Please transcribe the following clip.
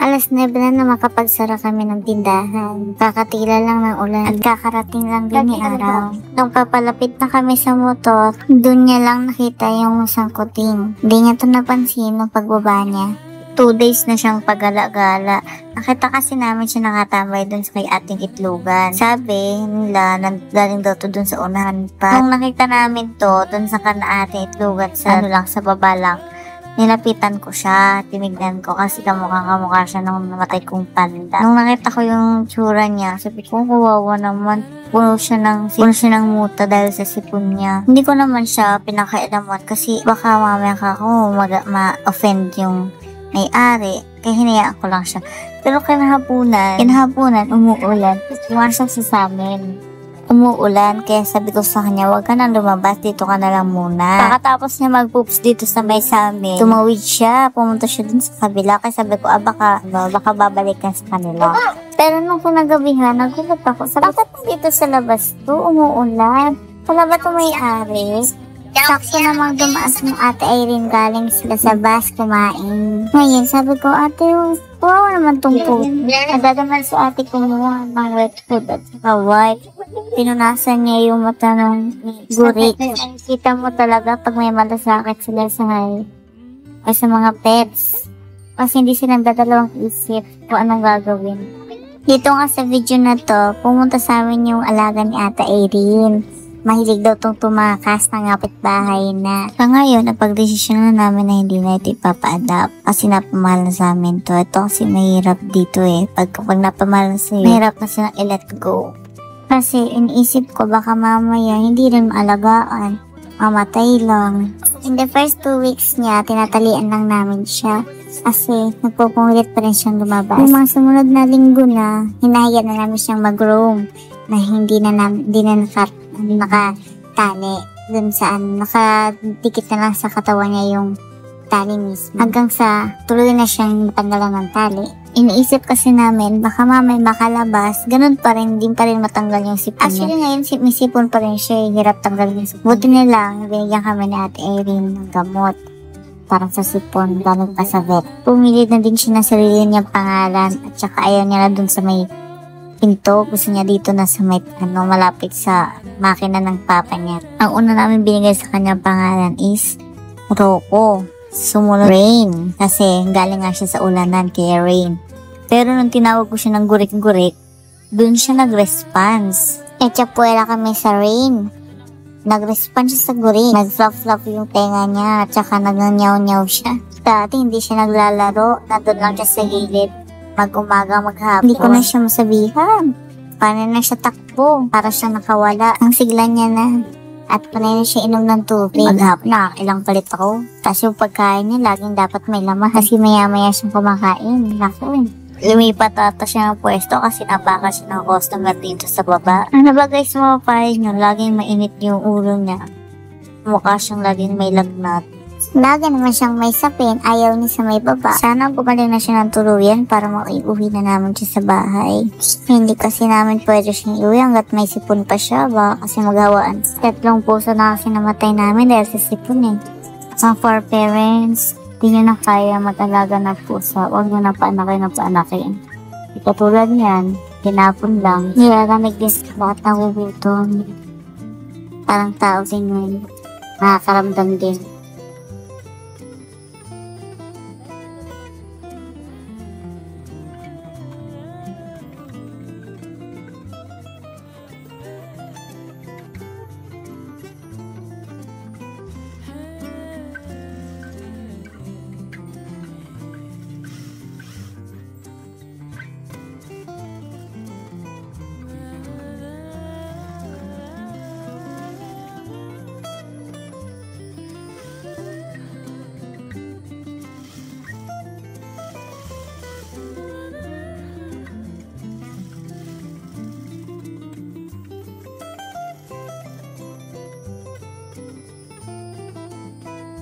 9 na makapagsara kami ng tindahan. Kakatila lang ng ulan at kakarating lang din ni araw. Nung papalapit na kami sa motor, dun niya lang nakita yung sangkuting. Hindi niya to napansin nung pagbaba niya. 2 days na siyang pagala-gala. Nakita kasi namin siya nakatambay dun sa kay ating itlogan. Sabi nila, galing daw to dun sa unahan pa. Nung nakita namin to, dun sa kana ating itlogan sa sa baba lang, nilapitan ko siya, tinignan ko kasi kamukha siya nung namatay kong panda. Nung nakita ko yung tsura niya, sabi ko, kawawa naman. Puno siya ng muta dahil sa sipon niya. Hindi ko naman siya pinakailaman kasi baka mamaya ako ma-offend yung may-ari. Kaya hinayaan ko lang siya. Pero kinahapunan, umuulan. Pumasok siya sa amin. Umuulan, kaya sabi ko sa kanya, huwag ka nang lumabas, dito ka na lang muna. Pagkatapos niya mag-poops dito sa may samin, tumawid siya, pumunta siya dun sa kabila, kaya sabi ko, baka babalik ka sa kanila. Pero nung kinagabihan, nagulat ako, bakit dito sa labas to, umuulan? Wala ba ito may-ari? Sakto namang dumaas ng ate Irene, galing sila sa bus kumain. Ngayon, sabi ko, ate, wow naman tong food. Nagdadaman si ate kumuha ng wet food at saka white. Pinunasan niya yung mata ng gurik. Kita mo talaga pag may malasakit sila sa sa mga pets. Kasi hindi sila dadalawang isip kung anong gagawin. Dito nga sa video na to, pumunta sa amin yung alaga ni ate Irene. Mahilig daw itong tumakas ng kapitbahay na. Sa ngayon, napag-desisyon na namin na hindi na ito ipapa-adapt kasi napamahal na sa amin to. Ito kasi mahirap dito Pag napamahal na sa'yo, mahirap na silang i-let go. Kasi iniisip ko baka mamaya hindi rin maalagaan. Mamatay lang. In the first 2 weeks niya, tinatalian lang namin siya. Kasi nagpupungilit pa rin siyang lumabas. Yung mga sumunod na linggo na, hinahayaan na namin siyang mag-roam na hindi na nakatali dun saan nakadikit na lang sa katawan niya yung tali mismo hanggang sa tuloy na siyang natanggalan ng tali. Iniisip kasi namin baka mamay makalabas, ganun pa rin, din pa rin matanggal yung sipon niya. Actually ngayon may sipon pa rin siya, hirap tanggalin yung sipon. Buti na lang binigyan kami ni ate Irene ng gamot para sa sipon galing pa sa vet. Pumili na din siya ng sarili niyang pangalan at saka ayaw niya na dun sa may pinto. Gusto niya dito na sa may malapit sa makina ng papa niya. Ang una namin binigay sa kanyang pangalan is Rocco. Sumunod Rain. Kasi galing nga siya sa ulanan kaya Rain. Pero nung tinawag ko siya ng gurik-gurik, dun siya nag-response. Etsapuela kami sa Rain. Nag-response siya sa gurik. Nag-flop-flop yung tenga niya at saka nag-nyaw-nyaw siya. Dati hindi siya naglalaro. Nandun lang siya sa gilid. Mag-umaga, maghapon. Hindi ko na siya masabihan. Paano na siya takbo? Para siya nakawala. Ang sigla niya na. At panay na siya inom ng tubig. Maghapon na, ilang palit ako. Tapos yung pagkain niya, laging dapat may laman. Kasi maya-maya siyang kumakain. Naku. Lumipat ata siya ng pwesto kasi napaka siya ng customer dito sa baba. Ano ba guys, mapapayag nyo? Laging mainit yung ulo niya. Mukha siyang laging may lagnat. Lagi naman siyang may sapin, ayaw niya sa may baba. Sana bumalik na siya ng tuluyan para mauwi na namin siya sa bahay. Hindi kasi namin pwede siyang iuwi hanggat may sipon pa siya, baka kasi maghawaan. 3 puso na kasi namatay namin dahil sa sipon Ang for parents, di nyo na kaya mag-alaga ng pusa, huwag nyo na paanakin. Katulad niyan, tinapon lang. Nilagamig din sa lahat ng gugutom. Parang tao din yun. Nakakaramdam din.